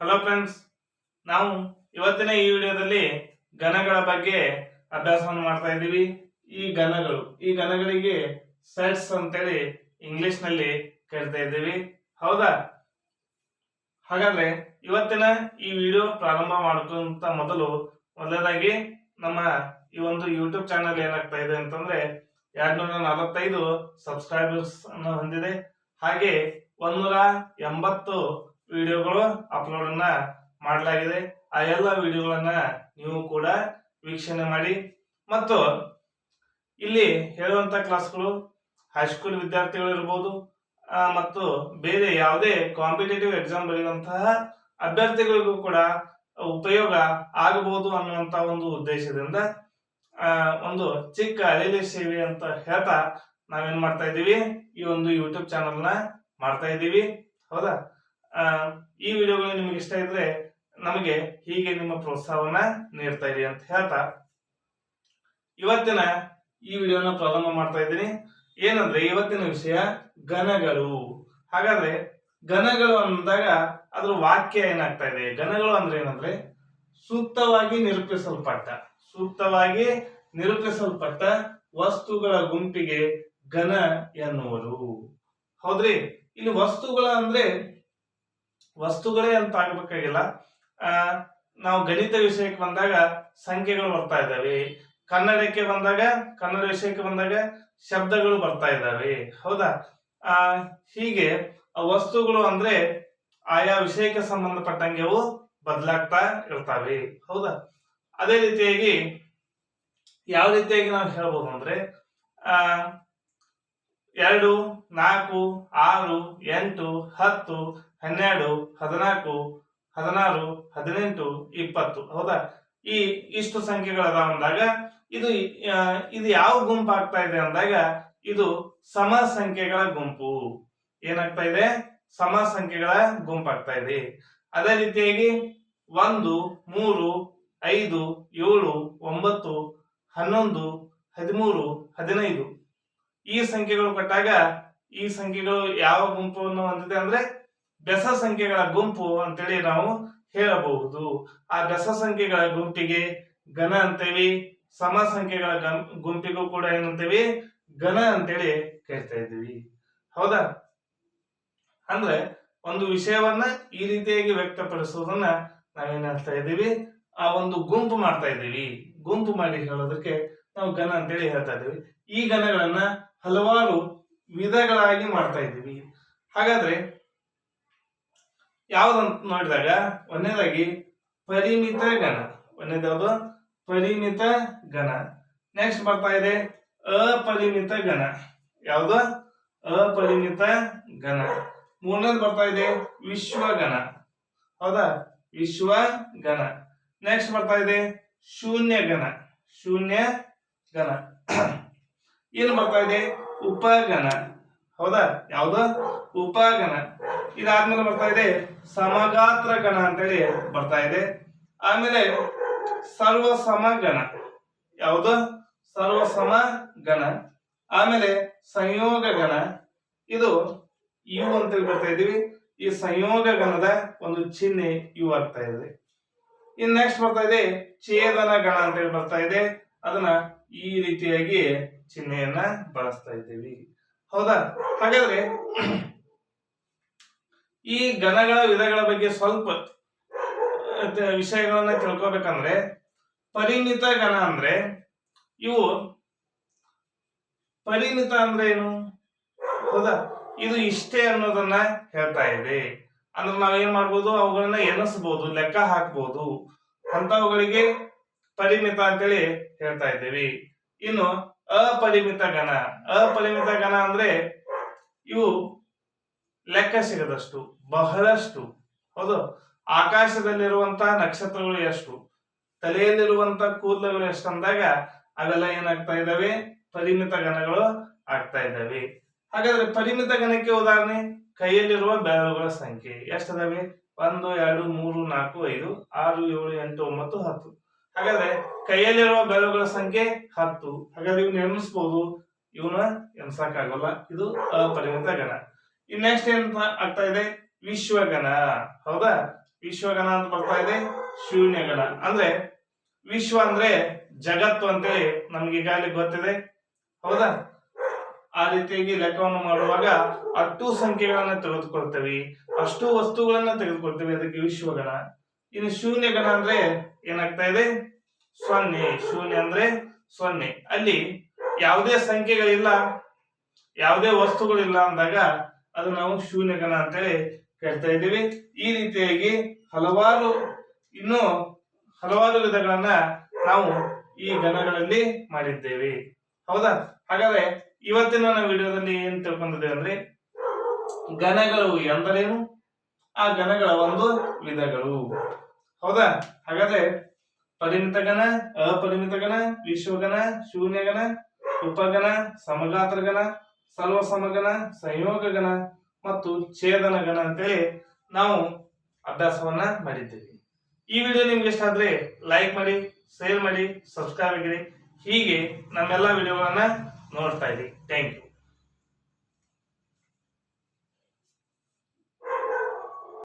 Hello friends, ನಾವು ಇವತ್ತಿನ ಈ ವಿಡಿಯೋದಲ್ಲಿ ಘನಗಳ ಬಗ್ಗೆ ಅಭ್ಯಾಸವನ್ನು ಮಾಡ್ತಾ ಇದ್ದೀವಿ. ಈ ಘನಗಳಿಗೆ ಸೆಟ್ಸ್ ಅಂತೇಳಿ ಇಂಗ್ಲಿಷ್ ನಲ್ಲಿ ಕರಿತಾ ಇದ್ದೀವಿ. ಹೌದಾ? ಹಾಗಾದ್ರೆ ಇವತ್ತಿನ ಈ ವಿಡಿಯೋ ಪ್ರಾರಂಭ ಮಾಡ್ಕೊಂತ ಮೊದಲನೇದಾಗಿ ನಮ್ಮ ಈ ಒಂದು ಯೂಟ್ಯೂಬ್ ಚಾನಲ್ ಏನಾಗ್ತಾ ಇದೆ ಅಂತಂದ್ರೆ 245 ಸಬ್ಸ್ಕ್ರೈಬರ್ಸ್ ಅನ್ನು ಹೊಂದಿದೆ. ಹಾಗೆ 180 ವಿಡಿಯೋಗಳು ಅಪ್ಲೋಡ್ ಅನ್ನ ಮಾಡಲಾಗಿದೆ. ಆ ಎಲ್ಲ ವಿಡಿಯೋಗಳನ್ನ ನೀವು ಕೂಡ ವೀಕ್ಷಣೆ ಮಾಡಿ. ಮತ್ತು ಇಲ್ಲಿ ಹೇಳುವಂತ ಕ್ಲಾಸ್ಗಳು ಹೈಸ್ಕೂಲ್ ವಿದ್ಯಾರ್ಥಿಗಳು ಇರಬಹುದು ಮತ್ತು ಬೇರೆ ಯಾವುದೇ ಕಾಂಪಿಟೇಟಿವ್ ಎಕ್ಸಾಮ್ ಬರೆಯುವಂತಹ ಅಭ್ಯರ್ಥಿಗಳಿಗೂ ಕೂಡ ಉಪಯೋಗ ಆಗಬಹುದು ಅನ್ನುವಂತ ಒಂದು ಉದ್ದೇಶದಿಂದ ಒಂದು ಚಿಕ್ಕ ಅಲೆಲೆ ಸೇವೆ ಅಂತ ಹೇಳ್ತಾ ನಾವೇನ್ ಮಾಡ್ತಾ ಇದ್ದೀವಿ, ಈ ಒಂದು ಯೂಟ್ಯೂಬ್ ಚಾನಲ್ ನ ಮಾಡ್ತಾ ಇದ್ದೀವಿ. ಹೌದಾ? ಈ ವಿಡಿಯೋಗಳು ನಿಮಗೆ ಇಷ್ಟ ಇದ್ರೆ ನಮಗೆ ಹೀಗೆ ನಿಮ್ಮ ಪ್ರೋತ್ಸಾಹವನ್ನ ನೀಡ್ತಾ ಇರಿ ಅಂತ ಹೇಳ್ತಾ ಇವತ್ತಿನ ಈ ವಿಡಿಯೋನ ಪ್ರಾರಂಭ ಮಾಡ್ತಾ ಇದ್ದೀನಿ. ಏನಂದ್ರೆ ಇವತ್ತಿನ ವಿಷಯ ಘನಗಳು. ಹಾಗಾದ್ರೆ ಘನಗಳು ಅಂದಾಗ ಅದ್ರ ವಾಕ್ಯ ಏನಾಗ್ತಾ ಇದೆ? ಘನಗಳು ಅಂದ್ರೆ ಏನಂದ್ರೆ ಸೂಕ್ತವಾಗಿ ನಿರೂಪಿಸಲ್ಪಟ್ಟ ವಸ್ತುಗಳ ಗುಂಪಿಗೆ ಘನ ಎನ್ನುವರು. ಹೌದ್ರಿ? ಇಲ್ಲಿ ವಸ್ತುಗಳೇ ಅಂತ ಆಗ್ಬೇಕಾಗಿಲ್ಲ. ನಾವು ಗಣಿತ ವಿಷಯಕ್ಕೆ ಬಂದಾಗ ಸಂಖ್ಯೆಗಳು ಬರ್ತಾ ಇದ್ದಾವೆ, ಕನ್ನಡ ವಿಷಯಕ್ಕೆ ಬಂದಾಗ ಶಬ್ದಗಳು ಬರ್ತಾ ಇದ್ದಾವೆ. ಹೌದಾ? ಹೀಗೆ ವಸ್ತುಗಳು ಅಂದ್ರೆ ಆಯಾ ವಿಷಯಕ್ಕೆ ಸಂಬಂಧಪಟ್ಟಂಗೆ ಅವು ಬದಲಾಗ್ತಾ ಇರ್ತಾವೆ. ಹೌದಾ? ಅದೇ ರೀತಿಯಾಗಿ ಯಾವ ರೀತಿಯಾಗಿ ನಾವು ಹೇಳ್ಬೋದು ಅಂದ್ರೆ 2, 4, 6, 8, 10, 12, 14, 16, 18, 20. ಹೌದಾ? ಇಷ್ಟು ಸಂಖ್ಯೆಗಳದಾವ ಅಂದಾಗ ಇದು ಯಾವ ಗುಂಪು ಆಗ್ತಾ ಇದೆ ಅಂದಾಗ ಇದು ಸಮ ಸಂಖ್ಯೆಗಳ ಗುಂಪು. ಏನಾಗ್ತಾ ಇದೆ? ಸಮ ಸಂಖ್ಯೆಗಳ ಗುಂಪಾಗ್ತಾ ಇದೆ. ಅದೇ ರೀತಿಯಾಗಿ 1, 3, 5, 7, 9, 11, 13, 15 ಈ ಸಂಖ್ಯೆಗಳು ಕೊಟ್ಟಾಗ ಈ ಸಂಖ್ಯೆಗಳು ಯಾವ ಗುಂಪನ್ನು ಹೊಂದಿದೆ ಅಂದ್ರೆ ಬೆಸ ಸಂಖ್ಯೆಗಳ ಗುಂಪು ಅಂತೇಳಿ ನಾವು ಹೇಳಬಹುದು. ಆ ಬೆಸ ಸಂಖ್ಯೆಗಳ ಗುಂಪಿಗೆ ಘನ ಅಂತೇವಿ, ಸಮ ಸಂಖ್ಯೆಗಳ ಗುಂಪಿಗೂ ಕೂಡ ಏನಂತೇವಿ? ಘನ ಅಂತೇಳಿ ಕರಿತಾ ಇದ್ದೀವಿ. ಹೌದಾ? ಅಂದ್ರೆ ಒಂದು ವಿಷಯವನ್ನ ಈ ರೀತಿಯಾಗಿ ವ್ಯಕ್ತಪಡಿಸುವುದನ್ನ ನಾವೇನ್ ಹೇಳ್ತಾ ಇದ್ದೀವಿ? ಆ ಒಂದು ಗುಂಪು ಮಾಡ್ತಾ ಇದ್ದೀವಿ. ಗುಂಪು ಮಾಡಿ ಹೇಳೋದಕ್ಕೆ ನಾವು ಘನ ಅಂತೇಳಿ ಹೇಳ್ತಾ ಇದ್ದೀವಿ. ಈ ಘನಗಳನ್ನ ಹಲವಾರು ವಿಧಗಳಾಗಿ ಮಾಡ್ತಾ ಇದ್ದೀವಿ. ಹಾಗಾದ್ರೆ ಯಾವ್ದಂತ ನೋಡಿದಾಗ ಒಂದನೇದಾಗಿ ಪರಿಮಿತ ಘನ. ಪರಿಮಿತ ಘನ. ನೆಕ್ಸ್ಟ್ ಬರ್ತಾ ಇದೆ ಅಪರಿಮಿತ ಘನ. ಯಾವುದು? ಅಪರಿಮಿತ ಘನ. ಮೂರನೇದು ಬರ್ತಾ ಇದೆ ವಿಶ್ವಘನ. ಹೌದಾ? ವಿಶ್ವಘನ. ನೆಕ್ಸ್ಟ್ ಬರ್ತಾ ಇದೆ ಶೂನ್ಯ ಘನ. ಏನು ಬರ್ತಾ ಇದೆ? ಉಪಘನ. ಹೌದಾ? ಯಾವುದು? ಉಪಘನ. ಇದಾದ್ಮೇಲೆ ಬರ್ತಾ ಇದೆ ಸಮಗಾತ್ರ ಘನ ಅಂತೇಳಿ ಬರ್ತಾ ಇದೆ. ಆಮೇಲೆ ಸರ್ವಸಮ ಘನ. ಯಾವುದು? ಸರ್ವಸಮ ಘನ. ಆಮೇಲೆ ಸಂಯೋಗ ಘನ. ಇದು ಯು ಅಂತೇಳಿ ಬರ್ತಾ ಇದೀವಿ. ಈ ಸಂಯೋಗ ಘನದ ಒಂದು ಚಿಹ್ನೆ ಯು ಆಗ್ತಾ ಇದೆ. ಇನ್ ನೆಕ್ಸ್ಟ್ ಬರ್ತಾ ಇದೆ ಛೇದನ ಘನ ಅಂತೇಳಿ ಬರ್ತಾ ಇದೆ. ಅದನ್ನ ಈ ರೀತಿಯಾಗಿ ಚಿಹ್ನೆಯನ್ನ ಬಳಸ್ತಾ ಇದ್ದೀವಿ. ಹೌದಾ? ಹಾಗಾದ್ರೆ ಈ ಘನಗಳ ವಿಧಗಳ ಬಗ್ಗೆ ಸ್ವಲ್ಪ ವಿಷಯಗಳನ್ನ ತಿಳ್ಕೊಬೇಕಂದ್ರೆ ಪರಿಮಿತ ಘನ ಅಂದ್ರೆ ಪರಿಮಿತ ಅಂದ್ರೆ ಏನು? ಹೌದಾ? ಇದು ಇಷ್ಟೇ ಅನ್ನೋದನ್ನ ಹೇಳ್ತಾ ಇದೆ. ಅಂದ್ರೆ ನಾವೇನ್ ಮಾಡ್ಬೋದು? ಅವುಗಳನ್ನ ಎನಿಸಬಹುದು, ಲೆಕ್ಕ ಹಾಕ್ಬಹುದು. ಅಂತವುಗಳಿಗೆ ಪರಿಮಿತ ಅಂತೇಳಿ ಹೇಳ್ತಾ ಇದ್ದೀವಿ. ಇನ್ನು ಅಪರಿಮಿತ ಘನ ಅಂದ್ರೆ ಇವು ಲೆಕ್ಕ ಸಿಗದಷ್ಟು, ಬಹಳಷ್ಟು. ಹೌದು? ಆಕಾಶದಲ್ಲಿರುವಂತ ನಕ್ಷತ್ರಗಳು ಎಷ್ಟು, ತಲೆಯಲ್ಲಿರುವಂತ ಕೂದಲುಗಳು ಎಷ್ಟು ಅಂದಾಗ ಅವೆಲ್ಲ ಏನಾಗ್ತಾ ಇದ್ದಾವೆ? ಪರಿಮಿತ ಘನಗಳು ಆಗ್ತಾ ಇದ್ದಾವೆ. ಹಾಗಾದ್ರೆ ಪರಿಮಿತ ಘನಕ್ಕೆ ಉದಾಹರಣೆ ಕೈಯಲ್ಲಿರುವ ಬೆರಳುಗಳ ಸಂಖ್ಯೆ ಎಷ್ಟದಾವೆ? 1, 2, 3, 4, 5, 6, 7, 8, 9, 10. ಹಾಗಾದ್ರೆ ಕೈಯಲ್ಲಿರುವ ಬೆರಳುಗಳ ಸಂಖ್ಯೆ 10. ಹಾಗಾದ್ರೆ ಇವನ್ನ ಎಣಿಸ್ಬೋದು, ಇವನ್ನ ಎನ್ಸಕ್ಕಾಗಲ್ಲ. ಇದು ಅಪರಿಮಿತ ಘನ. ನೆಕ್ಸ್ಟ್ ಏನ್ ಆಗ್ತಾ ಇದೆ? ವಿಶ್ವಘನ. ಹೌದಾ? ವಿಶ್ವಗಣ ಅಂತ ಬರ್ತಾ ಇದೆ, ಶೂನ್ಯಗಣ. ಅಂದ್ರೆ ವಿಶ್ವ ಅಂದ್ರೆ ಜಗತ್ತು ಅಂತೇಳಿ ನಮ್ಗೆ ಈಗಾಗಲೇ ಗೊತ್ತಿದೆ, ಹೌದಾ? ಆ ರೀತಿಯಾಗಿ ಲೆಕ್ಕವನ್ನು ಮಾಡುವಾಗ ಅಷ್ಟು ಸಂಖ್ಯೆಗಳನ್ನ ತೆಗೆದುಕೊಳ್ತೇವೆ, ಅಷ್ಟು ವಸ್ತುಗಳನ್ನ ತೆಗೆದುಕೊಳ್ತೇವೆ, ಅದಕ್ಕೆ ವಿಶ್ವಗಣ. ಇನ್ನು ಶೂನ್ಯಗಣ ಅಂದ್ರೆ ಏನಾಗ್ತಾ ಇದೆ? ಸೊನ್ನೆ. ಶೂನ್ಯ ಅಂದ್ರೆ ಸೊನ್ನೆ. ಅಲ್ಲಿ ಯಾವುದೇ ಸಂಖ್ಯೆಗಳಿಲ್ಲ, ಯಾವುದೇ ವಸ್ತುಗಳಿಲ್ಲ ಅಂದಾಗ ಅದು ನಾವು ಶೂನ್ಯಗಣ ಅಂತೇಳಿ ಹೇಳ್ತಾ ಇದ್ದೀವಿ. ಈ ರೀತಿಯಾಗಿ ಇನ್ನೂ ಹಲವಾರು ವಿಧಗಳನ್ನ ನಾವು ಈ ಗಣಗಳಲ್ಲಿ ಮಾಡಿದ್ದೇವೆ, ಹೌದಾ? ಹಾಗಾದ್ರೆ ಇವತ್ತಿನ ವಿಡಿಯೋದಲ್ಲಿ ಏನ್ ತಿಳ್ಕೊಂಡಿದ್ದೇವೆ ಅಂದ್ರೆ ಗಣಗಳು ಎಂದರೇನು, ಆ ಗಣಗಳ ಒಂದು ವಿಧಗಳು, ಹೌದಾ? ಹಾಗಾದ್ರೆ ಪರಿಮಿತ ಗಣ, ಅಪರಿಮಿತ ಗಣ, ವಿಶ್ವಗಣ, ಶೂನ್ಯಗಣ, ಉಪಗಣ, ಸಮಗಾತ್ರ ಗಣ, ಸರ್ವ ಸಮಗಣ, ಸಂಯೋಗ ಗಣ ಮತ್ತು ಛೇದನ ಗಣ ಅಂತೇಳಿ ನಾವು ಅಭ್ಯಾಸವನ್ನ ಮಾಡಿದ್ದೇವೆ. ಈ ವಿಡಿಯೋ ನಿಮ್ಗೆ ಇಷ್ಟ ಆದ್ರೆ ಲೈಕ್ ಮಾಡಿ, ಶೇರ್ ಮಾಡಿ, ಸಬ್ಸ್ಕ್ರೈಬ್ ಆಗಿರಿ. ಹೀಗೆ ನಮ್ಮೆಲ್ಲ ವಿಡಿಯೋಗಳನ್ನ ನೋಡ್ತಾ ಇರಿ. Thank you.